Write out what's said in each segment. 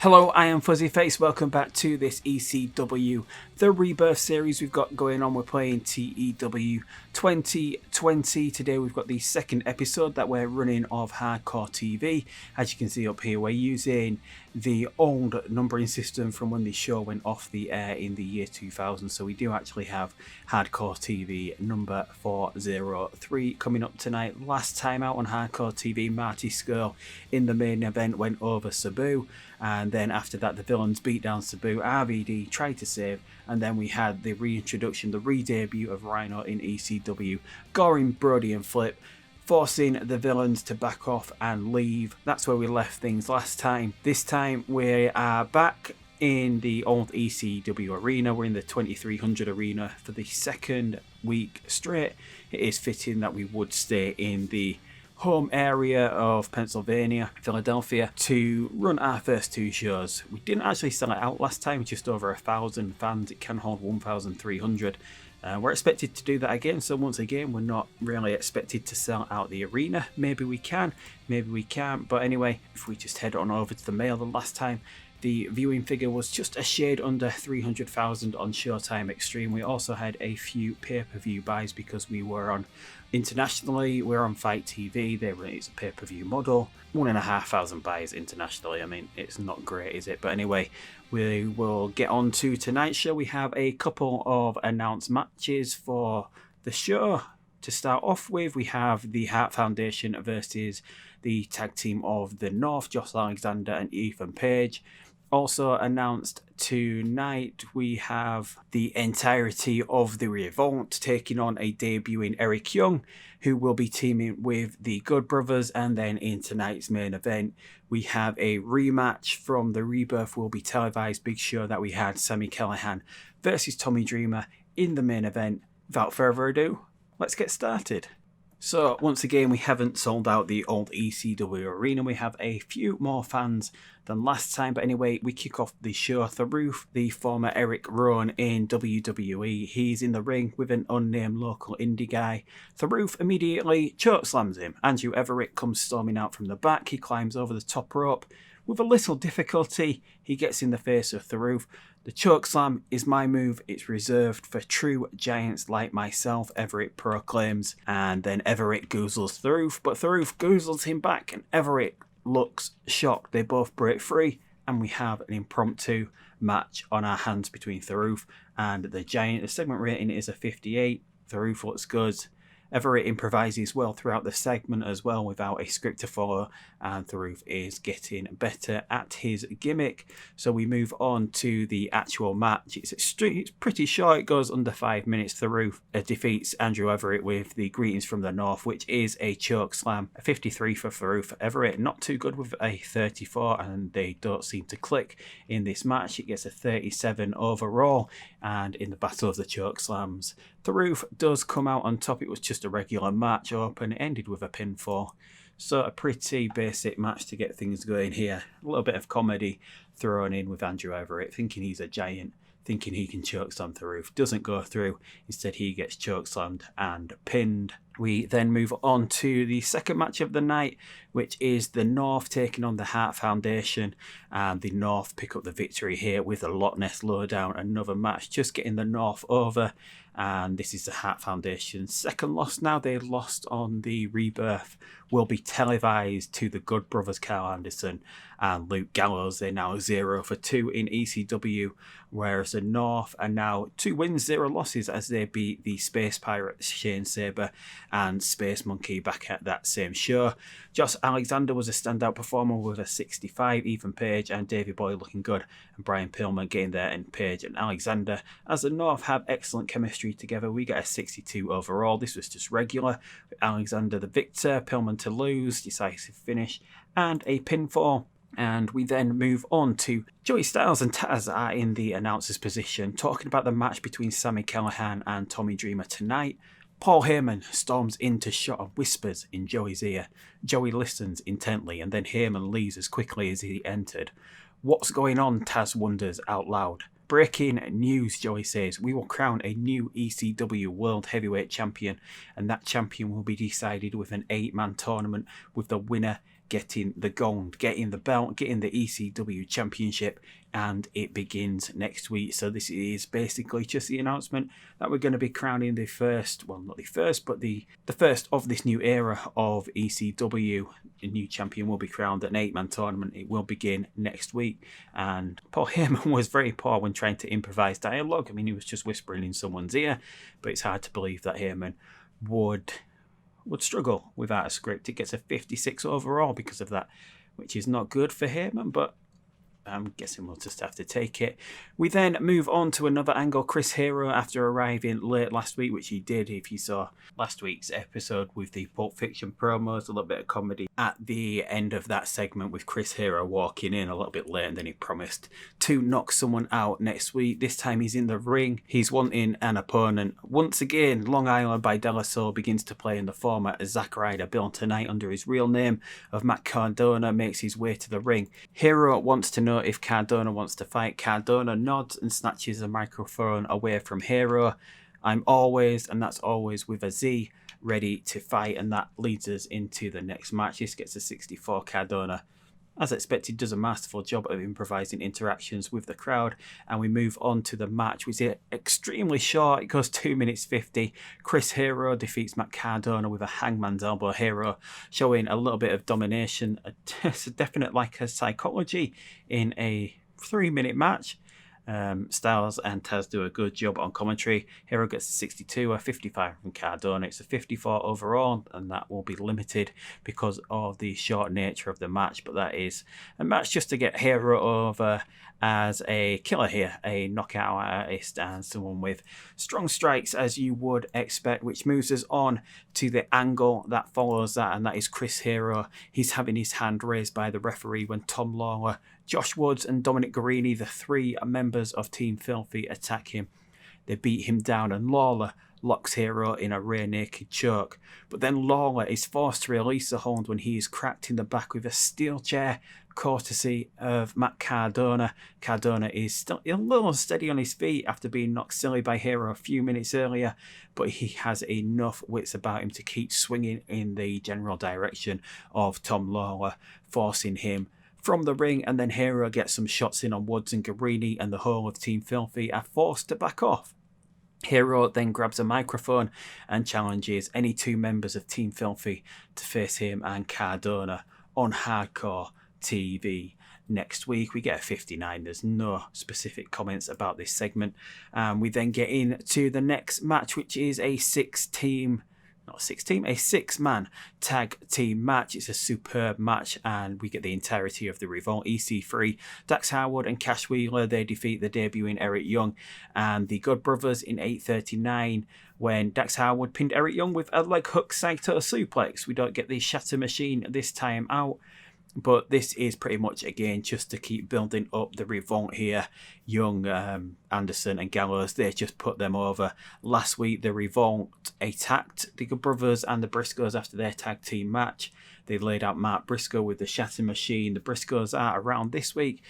Hello, I am Fuzzy Face. Welcome back to this ECW The Rebirth series we've got going on. We're playing TEW 2020. Today we've got the second episode that we're running of Hardcore TV. As you can see up here, we're using the old numbering system from when the show went off the air in the year 2000. So we do actually have Hardcore TV number 403 coming up tonight. Last time out on Hardcore TV, Marty Scurll in the main event went over Sabu. And then after that, the villains beat down Sabu. RVD tried to save, and then we had the reintroduction, the re-debut of Rhino in ECW, goring Brody and Flip, forcing the villains to back off and leave. That's where we left things last time. This time we are back in the old ECW arena. We're in the 2300 arena for the second week straight. It is fitting that we would stay in the home area of Pennsylvania, Philadelphia, to run our first two shows. We didn't actually sell it out last time, just over 1,000 fans. It can hold 1,300. We're expected to do that again, so once again, we're not really expected to sell out the arena. Maybe we can, maybe we can't, but anyway, if we just head on over to the mail, the last time the viewing figure was just a shade under 300,000 on Showtime Extreme. We also had a few pay-per-view buys because we were on internationally. We're on Fight TV. It's a pay-per-view model. 1,500 buys internationally. I mean, it's not great, is it? But anyway, we will get on to tonight's show. We have a couple of announced matches for the show. To start off with, we have the Hart Foundation versus the tag team of the North, Josh Alexander and Ethan Page. Also announced tonight, we have the entirety of the Revolt taking on a debuting Eric Young, who will be teaming with the Good Brothers. And then in tonight's main event, we have a rematch from the Rebirth will be televised big show that we had Sami Callihan versus Tommy Dreamer in the main event. Without further ado, let's get started. So once again, we haven't sold out the old ECW arena. We have a few more fans than last time. But anyway, we kick off the show. Tharoof, the former Eric Rowan in WWE, he's in the ring with an unnamed local indie guy. Tharoof immediately chokeslams him. Andrew Everett comes storming out from the back. He climbs over the top rope. With a little difficulty, he gets in the face of Tharoof. The chokeslam is my move. It's reserved for true giants like myself, Everett proclaims. And then Everett goozles Tharoof, but Tharoof goozles him back, and Everett looks shocked. They both break free, and we have an impromptu match on our hands between Tharoof and the giant. The segment rating is a 58. Tharoof looks good. Everett improvises well throughout the segment as well without a script to follow, and Tharoof is getting better at his gimmick. So we move on to the actual match. It's pretty short. It goes under 5 minutes. Tharoof defeats Andrew Everett with the Greetings from the North, which is a choke slam. A 53 for Tharoof. Everett not too good with a 34, and they don't seem to click in this match. It gets a 37 overall, and in the Battle of the Choke Slams, Tharoof does come out on top. It was just a regular match open. It ended with a pinfall. So a pretty basic match to get things going here. A little bit of comedy thrown in with Andrew Everett, thinking he's a giant, thinking he can chokeslam Tharoof. Doesn't go through. Instead, he gets chokeslammed and pinned. We then move on to the second match of the night, which is the North taking on the Hart Foundation. And the North pick up the victory here with a Loch Ness Lowdown. Another match, just getting the North over. And this is the Hart Foundation's second loss now. They lost on the Rebirth. Will be televised to the Good Brothers, Carl Anderson and Luke Gallows. They're now 0 for 2 in ECW, whereas the North are now 2 wins, 0 losses as they beat the Space Pirates, Shane Sabre and Space Monkey back at that same show. Josh Alexander was a standout performer with a 65, Ethan Page and Davey Boy looking good, and Brian Pillman getting there, and Page and Alexander, as the North have excellent chemistry together. We get a 62 overall. This was just regular, with Alexander the victor, Pillman to lose, decisive finish, and a pinfall. And we then move on to Joey Styles and Taz are in the announcer's position, talking about the match between Sami Callihan and Tommy Dreamer tonight. Paul Heyman storms into shot and whispers in Joey's ear. Joey listens intently, and then Heyman leaves as quickly as he entered. What's going on? Taz wonders out loud. Breaking news, Joey says. We will crown a new ECW World Heavyweight Champion, and that champion will be decided with an 8-man tournament, with the winner getting the gold, getting the belt, getting the ECW championship, and it begins next week. So this is basically just the announcement that we're going to be crowning the first, well, not the first, but the first of this new era of ECW. A new champion will be crowned at an 8-man tournament. It will begin next week. And Paul Heyman was very poor when trying to improvise dialogue. I mean, he was just whispering in someone's ear, but it's hard to believe that Heyman would struggle without a script. It gets a 56 overall because of that, which is not good for Heyman, but I'm guessing we'll just have to take it. We then move on to another angle. Chris Hero, after arriving late last week, which he did, if you saw last week's episode with the Pulp Fiction promos, a little bit of comedy at the end of that segment with Chris Hero walking in a little bit late, and then he promised to knock someone out next week. This time he's in the ring. He's wanting an opponent. Once again, Long Island by De La Soul begins to play in the format as Zack Ryder, billed tonight under his real name of Matt Cardona, makes his way to the ring. Hero wants to know if Cardona wants to fight. Cardona nods and snatches the microphone away from Hero. I'm always, and that's always with a Z, ready to fight, and that leads us into the next match. This gets a 64. Cardona, as expected, does a masterful job of improvising interactions with the crowd, and we move on to the match, which is extremely short. It goes 2 minutes 50. Chris Hero defeats Matt Cardona with a hangman's elbow. Hero showing a little bit of domination, a definite psychology in a 3-minute match. Styles and Taz do a good job on commentary. Hero gets a 62, a 55 from Cardona. It's a 54 overall, and that will be limited because of the short nature of the match. But that is a match just to get Hero over as a killer here, a knockout artist, and someone with strong strikes, as you would expect, which moves us on to the angle that follows that, and that is Chris Hero. He's having his hand raised by the referee when Tom Lawler, Josh Woods and Dominic Guarini, the 3 members of Team Filthy, attack him. They beat him down, and Lawler locks Hero in a rear naked choke. But then Lawler is forced to release the hold when he is cracked in the back with a steel chair, courtesy of Matt Cardona. Cardona is still a little steady on his feet after being knocked silly by Hero a few minutes earlier, but he has enough wits about him to keep swinging in the general direction of Tom Lawler, forcing him from the ring, and then Hero gets some shots in on Woods and Guarini, and the whole of Team Filthy are forced to back off. Hero then grabs a microphone and challenges any 2 members of Team Filthy to face him and Cardona on Hardcore TV next week. We get a 59. There's no specific comments about this segment. We then get into the next match, which is a 6-man tag team match. It's a superb match, and we get the entirety of the Revolt. EC3, Dax Harwood and Cash Wheeler, they defeat the debuting Eric Young and the Good Brothers in 8:39 when Dax Harwood pinned Eric Young with a leg hook Saito suplex. We don't get the Shatter Machine this time out, but this is pretty much, again, just to keep building up the Revolt here. Young, Anderson and Gallows, they just put them over. Last week, the Revolt attacked the Good Brothers and the Briscoes after their tag team match. They laid out Mark Briscoe with the Shatter Machine. The Briscoes are around this week,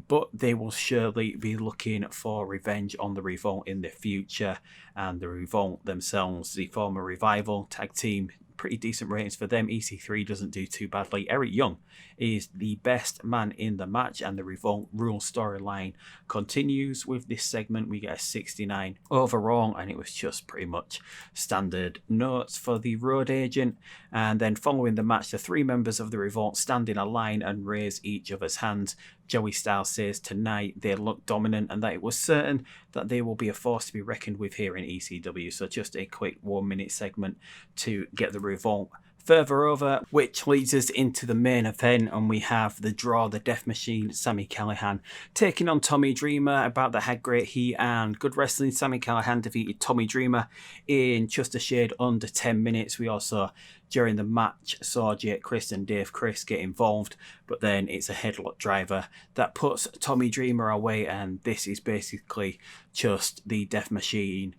but they will surely be looking for revenge on the Revolt in the future. And the Revolt themselves, the former Revival tag team, pretty decent ratings for them. EC3 doesn't do too badly. Eric Young is the best man in the match, and the Revolt Rule storyline continues with this segment. We get a 69 overall, and it was just pretty much standard notes for the road agent. And then following the match, the 3 members of the Revolt stand in a line and raise each other's hands. Joey Styles says tonight they look dominant and that it was certain that they will be a force to be reckoned with here in ECW. So just a quick 1-minute segment to get the Revolt further over, which leads us into the main event, and we have the draw, the Death Machine, Sami Callihan taking on Tommy Dreamer. About the head great he and good wrestling, Sami Callihan defeated Tommy Dreamer in just a shade under 10 minutes. We also, during the match, saw Jake Crist and Dave Crist get involved, but then it's a headlock driver that puts Tommy Dreamer away, and this is basically just the Death Machine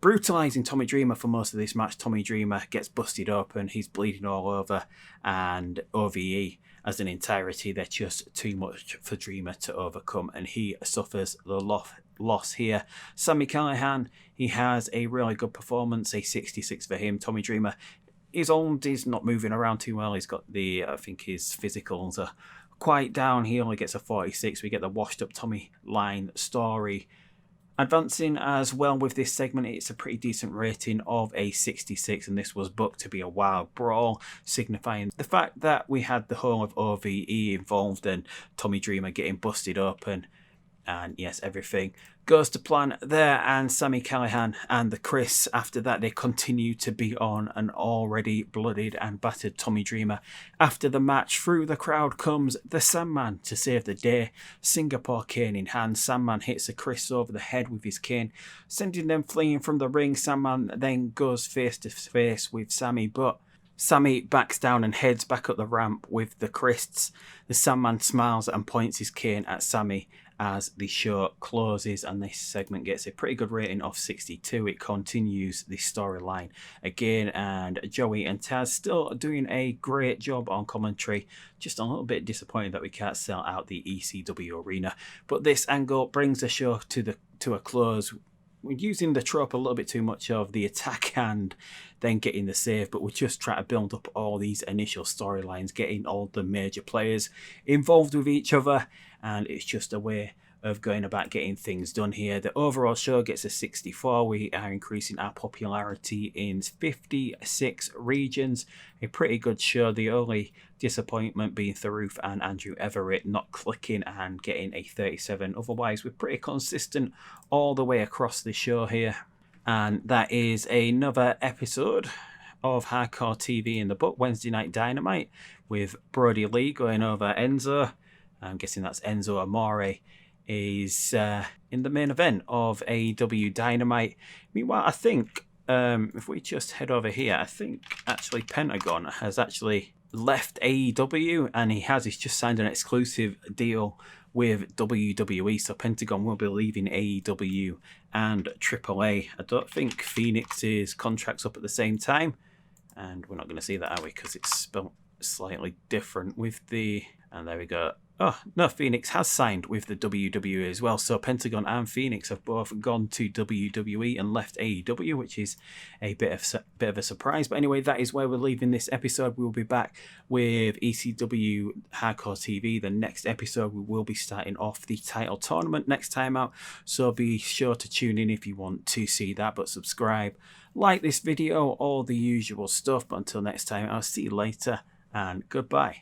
brutalising Tommy Dreamer for most of this match. Tommy Dreamer gets busted open, he's bleeding all over, and OVE as an entirety, they're just too much for Dreamer to overcome, and he suffers the loss here. Sami Callihan, he has a really good performance, a 66 for him. Tommy Dreamer, He's old, he's not moving around too well. He's got the, I think his physicals are quite down. He only gets a 46. We get the washed up Tommy line story. Advancing as well with this segment, it's a pretty decent rating of a 66, and this was booked to be a wild brawl, signifying the fact that we had the whole of OVE involved and Tommy Dreamer getting busted up, and yes, everything goes to plan there. And Sami Callihan and the Chris, after that, they continue to be on an already bloodied and battered Tommy Dreamer. After the match, through the crowd comes the Sandman to save the day. Singapore cane in hand, Sandman hits the Chris over the head with his cane, sending them fleeing from the ring. Sandman then goes face to face with Sami, but Sami backs down and heads back up the ramp with the Christs. The Sandman smiles and points his cane at Sami as the show closes, and this segment gets a pretty good rating of 62. It continues the storyline again, and Joey and Taz still doing a great job on commentary. Just a little bit disappointed that we can't sell out the ECW arena, but this angle brings the show to a close. We're using the trope a little bit too much of the attack and then getting the save, but we're just trying to build up all these initial storylines, getting all the major players involved with each other, and it's just a way of going about getting things done here. The overall show gets a 64. We are increasing our popularity in 56 regions. A pretty good show. The only disappointment being Tharoof and Andrew Everett not clicking and getting a 37. Otherwise, we're pretty consistent all the way across the show here. And that is another episode of Hardcore TV in the book, Wednesday Night Dynamite, with Brody Lee going over Enzo. I'm guessing that's Enzo Amore is in the main event of AEW Dynamite. Meanwhile, I think if we just head over here, I think actually Pentagon has actually left AEW, and he's just signed an exclusive deal with WWE, so Pentagon will be leaving AEW and AAA. I don't think Phoenix's contract's up at the same time, and we're not going to see that, are we? Because it's spelled slightly different with the... And there we go. Oh, no, Phoenix has signed with the WWE as well. So Pentagon and Phoenix have both gone to WWE and left AEW, which is a bit of a surprise. But anyway, that is where we're leaving this episode. We'll be back with ECW Hardcore TV. The next episode, we will be starting off the title tournament next time out. So be sure to tune in if you want to see that. But subscribe, like this video, all the usual stuff. But until next time, I'll see you later, and goodbye.